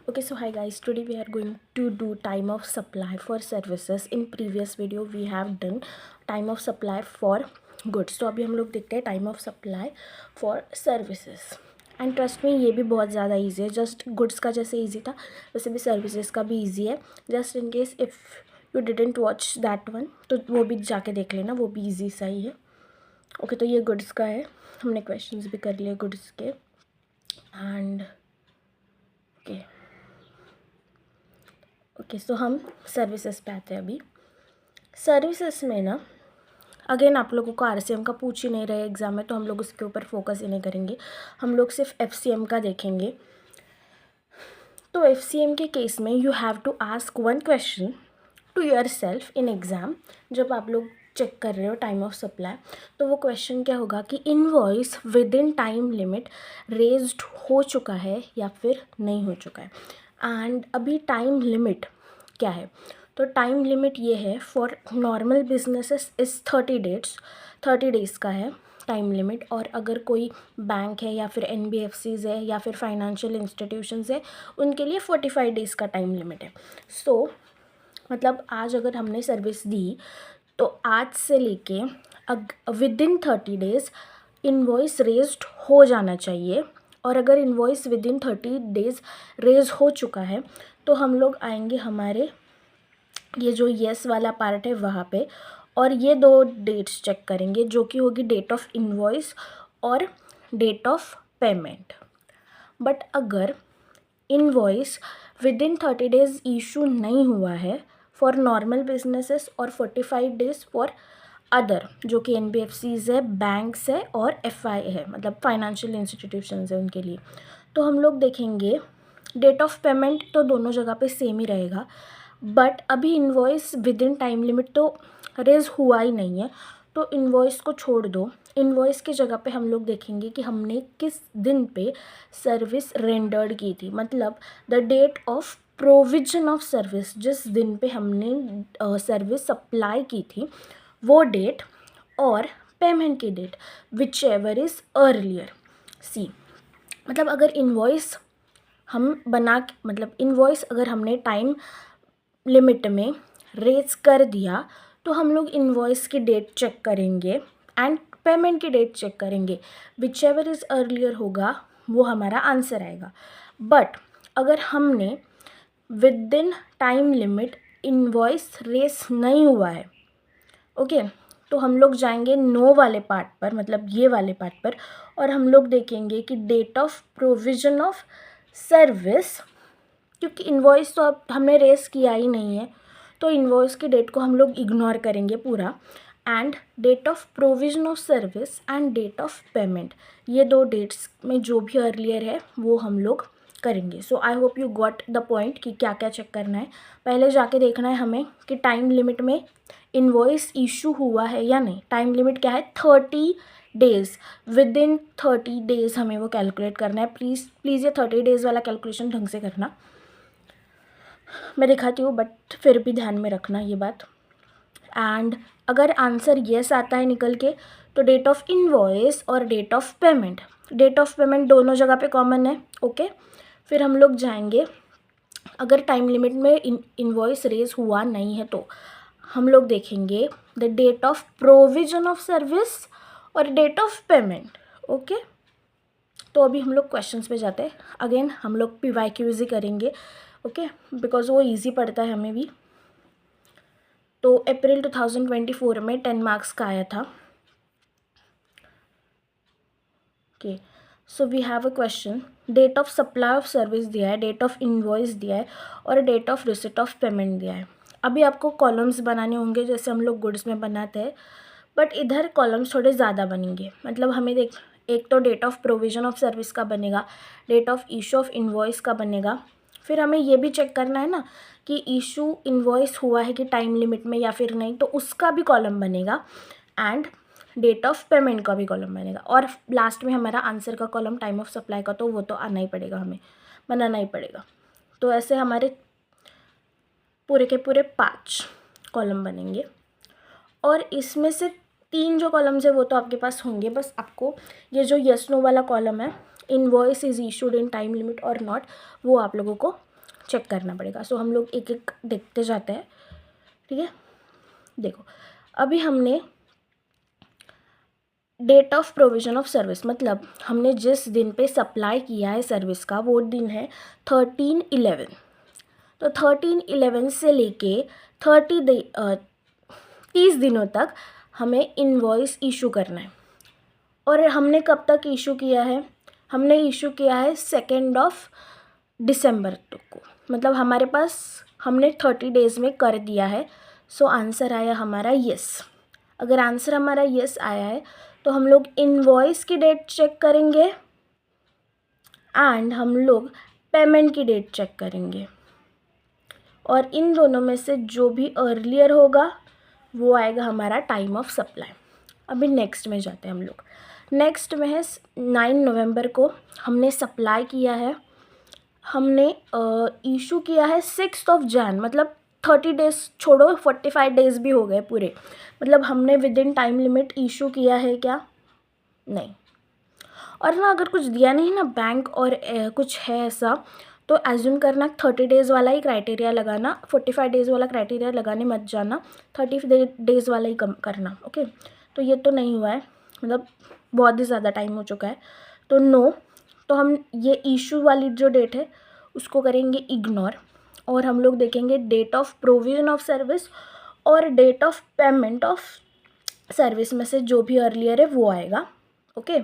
Okay, so hi guys, today we are going to do time of supply for services. In previous video we have done time of supply for goods. तो अभी हम लोग देखते हैं time of supply for services. And trust में ये भी बहुत ज़्यादा ईजी है. जस्ट गुड्स का जैसे ईजी था वैसे भी सर्विसेज का भी ईजी है. Just in case if you didn't watch that one तो वो भी जाके देख लेना, वो भी ईजी सा ही है. ओके, तो ये गुड्स का है. हमने क्वेश्चंस भी कर लिए गुड्स के. एंड ओके सो हम सर्विसेज पे आते हैं. अभी सर्विसेज में ना अगेन आप लोगों को आरसीएम का पूछ ही नहीं रहे एग्ज़ाम में, तो हम लोग उसके ऊपर फोकस ही नहीं करेंगे. हम लोग सिर्फ एफसीएम का देखेंगे. तो एफसीएम के केस में you have to ask one question to yourself in exam. जब आप लोग चेक कर रहे हो टाइम ऑफ सप्लाई, तो वो क्वेश्चन क्या होगा कि invoice within time limit raised हो चुका है या फिर नहीं हो चुका है. एंड अभी टाइम लिमिट क्या है, तो टाइम लिमिट ये है for normal businesses is 30 days का है टाइम लिमिट. और अगर कोई बैंक है या फिर एनबीएफसीज़ है या फिर फाइनेंशियल इंस्टीट्यूशंस है, उनके लिए 45 डेज़ का टाइम लिमिट है. सो मतलब आज अगर हमने सर्विस दी तो आज से लेके within 30 days invoice raised हो जाना चाहिए. और अगर invoice within 30 days raise हो चुका है तो हम लोग आएंगे हमारे ये जो येस वाला पार्ट है वहाँ पे, और ये दो डेट्स चेक करेंगे जो कि होगी डेट ऑफ इनवॉइस और डेट ऑफ पेमेंट. बट अगर invoice within 30 days issue नहीं हुआ है फॉर नॉर्मल बिजनेसेस और 45 डेज़ फॉर अदर जो कि एनबीएफसीज़ है, बैंक्स है और एफआई है, मतलब फाइनेंशियल इंस्टीट्यूशंस है उनके लिए, तो हम लोग देखेंगे डेट ऑफ पेमेंट तो दोनों जगह पे सेम ही रहेगा. बट अभी invoice within time limit तो रेज हुआ ही नहीं है, तो इनवॉइस को छोड़ दो. इनवॉइस की जगह पे हम लोग देखेंगे कि हमने किस दिन पे सर्विस रेंडर्ड की थी, मतलब the date of provision of service, जिस दिन पे हमने सर्विस सप्लाई की थी वो डेट, और पेमेंट की date whichever is earlier. See मतलब अगर इनवॉइस हम मतलब इनवॉइस अगर हमने टाइम लिमिट में रेज कर दिया तो हम लोग इनवॉइस की डेट चेक करेंगे एंड पेमेंट की डेट चेक करेंगे. विच एवर इज़ अर्लियर होगा वो हमारा आंसर आएगा. बट अगर हमने within time limit invoice raise नहीं हुआ है, ओके, तो हम लोग जाएंगे नो वाले पार्ट पर, मतलब ये वाले पार्ट पर, और हम लोग देखेंगे कि date of provision of service, क्योंकि इनवॉइस तो अब हमने रेस किया ही नहीं है तो इनवॉइस की डेट को हम लोग इग्नोर करेंगे पूरा. And date of provision of service and date of payment, ये दो डेट्स में जो भी अर्लियर है वो हम लोग करेंगे. So I hope you got the point कि क्या क्या चेक करना है. पहले जाके देखना है हमें कि टाइम लिमिट में इनवॉइस इशू हुआ है या नहीं. टाइम लिमिट क्या है, 30 डेज़. विद इन 30 डेज़ हमें वो कैलकुलेट करना है. प्लीज़ ये 30 डेज़ वाला कैलकुलेशन ढंग से करना. मैं दिखाती हूँ बट फिर भी ध्यान में रखना ये बात. एंड अगर आंसर येस आता है निकल के तो डेट ऑफ इनवॉइस और डेट ऑफ पेमेंट दोनों जगह पे कॉमन है. ओके, फिर हम लोग जाएंगे, अगर टाइम लिमिट में इनवॉइस रेज हुआ नहीं है तो हम लोग देखेंगे the date of provision of service और डेट ऑफ पेमेंट. ओके, तो अभी हम लोग क्वेश्चंस पे जाते हैं. अगेन हम लोग PYQs ही करेंगे, ओके, बिकॉज वो इजी पड़ता है हमें भी. तो अप्रैल 2024 में 10 मार्क्स का आया था. Okay, so we have a question, date of supply of service दिया है, डेट ऑफ इनवॉइस दिया है और date of receipt of payment दिया है. अभी आपको कॉलम्स बनाने होंगे जैसे हम लोग गुड्स में बनाते हैं, बट इधर कॉलम्स थोड़े ज़्यादा बनेंगे. मतलब हमें एक तो date of provision of service का बनेगा, date of issue of invoice का बनेगा. फिर हमें ये भी चेक करना है ना कि इशू इनवॉइस हुआ है कि टाइम लिमिट में या फिर नहीं, तो उसका भी कॉलम बनेगा. एंड डेट ऑफ पेमेंट का भी कॉलम बनेगा. और लास्ट में हमारा आंसर का कॉलम टाइम ऑफ सप्लाई का, तो वो तो आना ही पड़ेगा, हमें बनाना ही पड़ेगा. तो ऐसे हमारे पूरे के पूरे 5 कॉलम बनेंगे. और इसमें से 3 जो कॉलम्स है वो तो आपके पास होंगे. बस आपको ये जो यस नो वाला कॉलम है, invoice is issued in time limit और नॉट, वो आप लोगों को चेक करना पड़ेगा। सो हम लोग एक एक देखते जाते हैं, ठीक है। देखो अभी हमने date of provision of service, मतलब हमने जिस दिन पे सप्लाई किया है सर्विस का वो दिन है 13/11। तो 13/11 से लेके 30 दिनों तक हमें इनवॉइस इशू करना है। और हमने कब तक इशू किया है? हमने इशू किया है 2 दिसंबर तक को, मतलब हमारे पास हमने 30 डेज़ में कर दिया है। सो आंसर आया हमारा यस। अगर आंसर हमारा यस आया है तो हम लोग इनवॉइस की डेट चेक करेंगे एंड हम लोग पेमेंट की डेट चेक करेंगे, और इन दोनों में से जो भी अर्लियर होगा वो आएगा हमारा टाइम ऑफ सप्लाई। अभी नेक्स्ट में जाते हैं हम लोग। नेक्स्ट में है 9 नवंबर को हमने सप्लाई किया है, हमने इशू किया है 6 जनवरी, मतलब 30 डेज़ छोड़ो 45 डेज़ भी हो गए पूरे, मतलब हमने within time limit issue किया है क्या? नहीं। और ना अगर कुछ दिया नहीं ना बैंक और कुछ है ऐसा, तो एज्यूम करना 30 डेज़ वाला ही क्राइटेरिया लगाना, 45 डेज़ वाला क्राइटेरिया लगाने मत जाना, 30 डेज़ वाला ही कम करना, ओके। तो ये तो नहीं हुआ है, मतलब बहुत ही ज़्यादा टाइम हो चुका है, तो नो। तो हम ये इशू वाली जो डेट है उसको करेंगे इग्नोर, और हम लोग देखेंगे date of provision of service और date of payment of service में से जो भी अर्लियर है वो आएगा, ओके।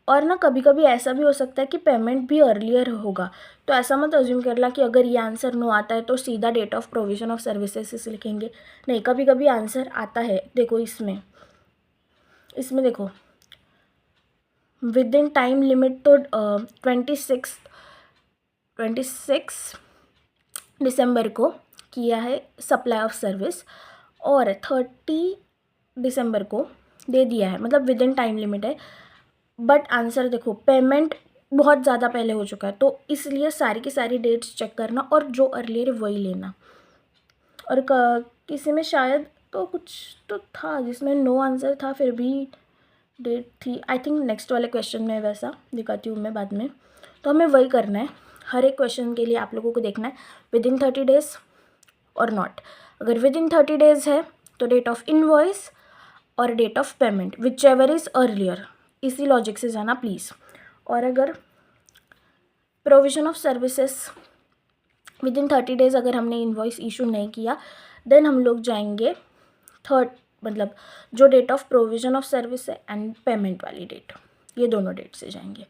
और ना कभी कभी ऐसा भी हो सकता है कि पेमेंट भी अर्लियर होगा, तो ऐसा मत अज्यूम करना कि अगर ये आंसर नो आता है तो सीधा date of provision of services लिखेंगे। नहीं, कभी कभी आंसर आता है। देखो इसमें देखो विद इन टाइम लिमिट तो 26 दिसंबर को किया है सप्लाई ऑफ सर्विस, और 30 दिसंबर को दे दिया है, मतलब विद इन टाइम लिमिट है। बट आंसर देखो पेमेंट बहुत ज़्यादा पहले हो चुका है, तो इसलिए सारी की सारी डेट्स चेक करना और जो अर्लियर वही लेना। और किसी में शायद तो कुछ तो था जिसमें नो आंसर था फिर भी डेट थी, आई थिंक नेक्स्ट वाले क्वेश्चन में, वैसा दिखाती हूँ मैं बाद में। तो हमें वही करना है, हर एक क्वेश्चन के लिए आप लोगों को देखना है विद इन 30 डेज़ और नॉट। अगर विद इन 30 डेज़ है तो डेट ऑफ इनवॉइस और date of payment whichever is earlier, इसी लॉजिक से जाना प्लीज़। और अगर provision of services within 30 days अगर हमने इनवॉइस इशू नहीं किया, देन हम लोग जाएंगे मतलब जो date of provision of service है एंड पेमेंट वाली डेट, ये दोनों डेट से जाएंगे।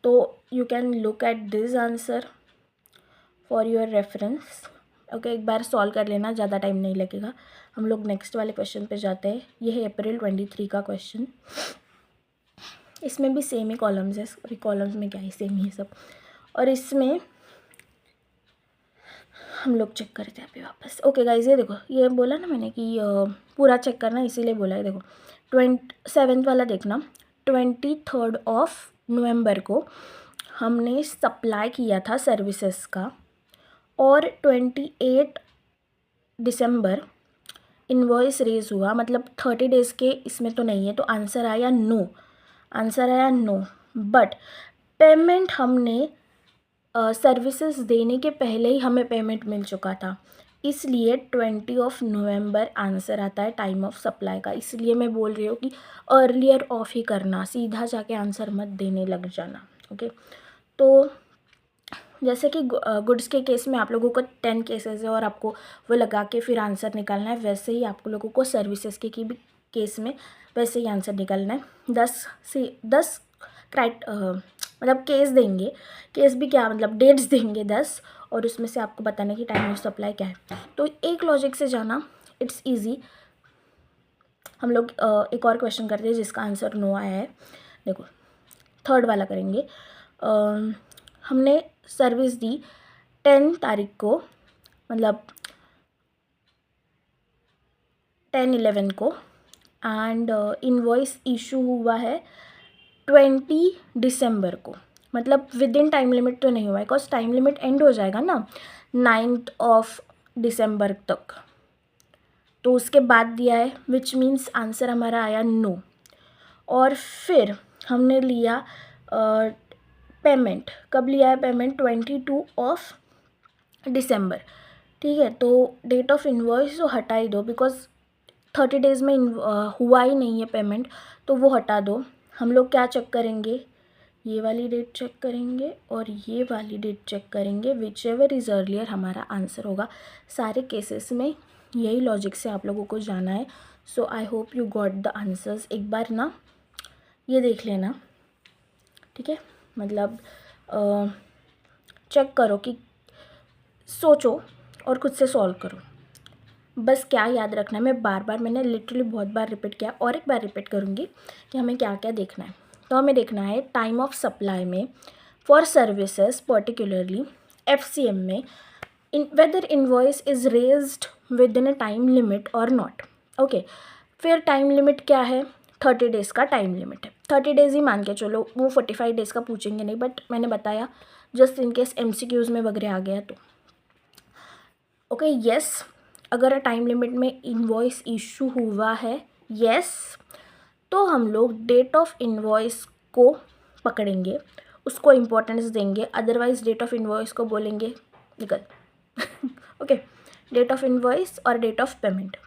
तो you can look at this answer for your reference, okay. एक बार सॉल्व कर लेना, ज़्यादा टाइम नहीं लगेगा। हम लोग नेक्स्ट वाले क्वेश्चन पे जाते हैं। ये है अप्रैल 23 का क्वेश्चन। इसमें भी सेम ही कॉलम्स है, अभी कॉलम्स में क्या है, सेम ही सब। और इसमें हम लोग चेक करते हैं अभी वापस। ओके गाइज, ये देखो, ये बोला ना मैंने कि पूरा चेक करना, इसीलिए बोला है। देखो 27 वाला देखना, 23 नवंबर को हमने सप्लाई किया था सर्विसेज का, और 28 दिसंबर इनवॉइस रेज हुआ, मतलब 30 डेज़ के इसमें तो नहीं है, तो आंसर आया नो। बट पेमेंट हमने सर्विसेज देने के पहले ही हमें पेमेंट मिल चुका था, इसलिए 20 नवंबर आंसर आता है टाइम ऑफ सप्लाई का। इसलिए मैं बोल रही हूँ कि अर्लियर ऑफ ही करना, सीधा जाके आंसर मत देने लग जाना, ओके। तो जैसे कि गुड्स के केस में आप लोगों को 10 केसेस है और आपको वो लगा के फिर आंसर निकालना है, वैसे ही आप लोगों को सर्विसेज के भी केस में वैसे ही आंसर निकालना है। 10 मतलब केस देंगे, केस भी क्या मतलब डेट्स देंगे 10, और उसमें से आपको बताना कि टाइम ऑफ सप्लाई क्या है। तो एक लॉजिक से जाना, इट्स ईजी। हम लोग एक और क्वेश्चन करते हैं जिसका आंसर नो आया है। देखो 3rd वाला करेंगे। हमने सर्विस दी 10 तारीख को, मतलब 10/11 को, एंड इनवॉइस इशू हुआ है 20 दिसंबर को, मतलब विद इन टाइम लिमिट तो नहीं हुआ है, बिकॉज टाइम लिमिट एंड हो जाएगा ना 9 दिसंबर तक, तो उसके बाद दिया है, विच मीन्स आंसर हमारा आया नो। और फिर हमने लिया पेमेंट, कब लिया है पेमेंट? 22 दिसंबर, ठीक है। तो डेट ऑफ इन्वॉइस तो हटा ही दो, बिकॉज 30 डेज़ में हुआ ही नहीं है पेमेंट, तो वो हटा दो। हम लोग क्या चेक करेंगे, ये वाली डेट चेक करेंगे और ये वाली डेट चेक करेंगे, विच एवर इज़ अर्लियर हमारा आंसर होगा। सारे केसेस में यही लॉजिक से आप लोगों को जाना है। So I hope you got the answers. एक बार ना ये देख लेना, ठीक है। मतलब चेक करो कि सोचो और खुद से सॉल्व करो। बस क्या याद रखना है, मैं बार बार, मैंने लिटरली बहुत बार रिपीट किया और एक बार रिपीट करूँगी कि हमें क्या क्या देखना है। तो हमें देखना है टाइम ऑफ सप्लाई में फॉर सर्विसेज, पर्टिकुलरली FCM में, whether invoice is raised within a time limit और नॉट। ओके, फिर टाइम लिमिट क्या है, 30 डेज़ का टाइम लिमिट है। 30 डेज़ ही मान के चलो, वो 45 डेज़ का पूछेंगे नहीं, बट मैंने बताया जस्ट इन केस MCQs में वगैरह आ गया तो। ओके, यस, अगर टाइम लिमिट में इनवॉइस इशू हुआ है, यस, तो हम लोग डेट ऑफ इनवॉइस को पकड़ेंगे, उसको इम्पोर्टेंस देंगे। अदरवाइज डेट ऑफ इनवॉइस को बोलेंगे निकल। ओके, डेट ऑफ इनवॉइस और डेट ऑफ पेमेंट।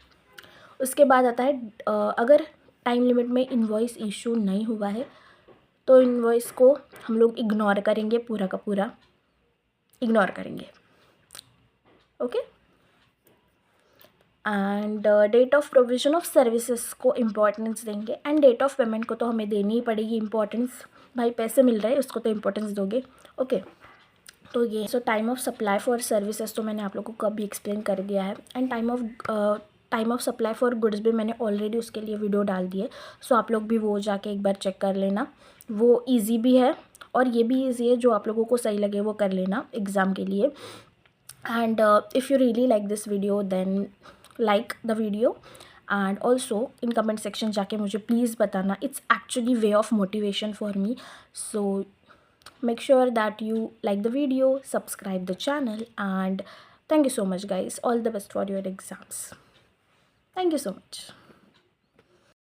उसके बाद आता है अगर टाइम लिमिट में इनवॉइस इशू नहीं हुआ है तो इनवॉइस को हम लोग इग्नोर करेंगे, पूरा का पूरा इग्नोर करेंगे। Okay, and date of provision of services को इम्पोर्टेंस देंगे, एंड डेट ऑफ पेमेंट को तो हमें देनी ही पड़ेगी इम्पोर्टेंस। भाई पैसे मिल रहे हैं, उसको तो इम्पोर्टेंस दोगे। ओके, तो ये time of supply for services तो मैंने आप लोगों को अभी एक्सप्लेन कर दिया है, and time of supply for goods भी मैंने ऑलरेडी उसके लिए वीडियो डाल दी है। सो आप लोग भी वो जाके एक बार चेक कर लेना। वो ईजी भी है और ये भी ईजी है, जो आप लोगों को सही लगे वो कर लेना एग्ज़ाम के लिए। And if you really like this video then like the video, and also in comment section जाके मुझे प्लीज़ बताना। It's actually way of motivation for me. So make sure that you like the video, subscribe the channel, and thank you so much guys. All the best for your exams. Thank you so much.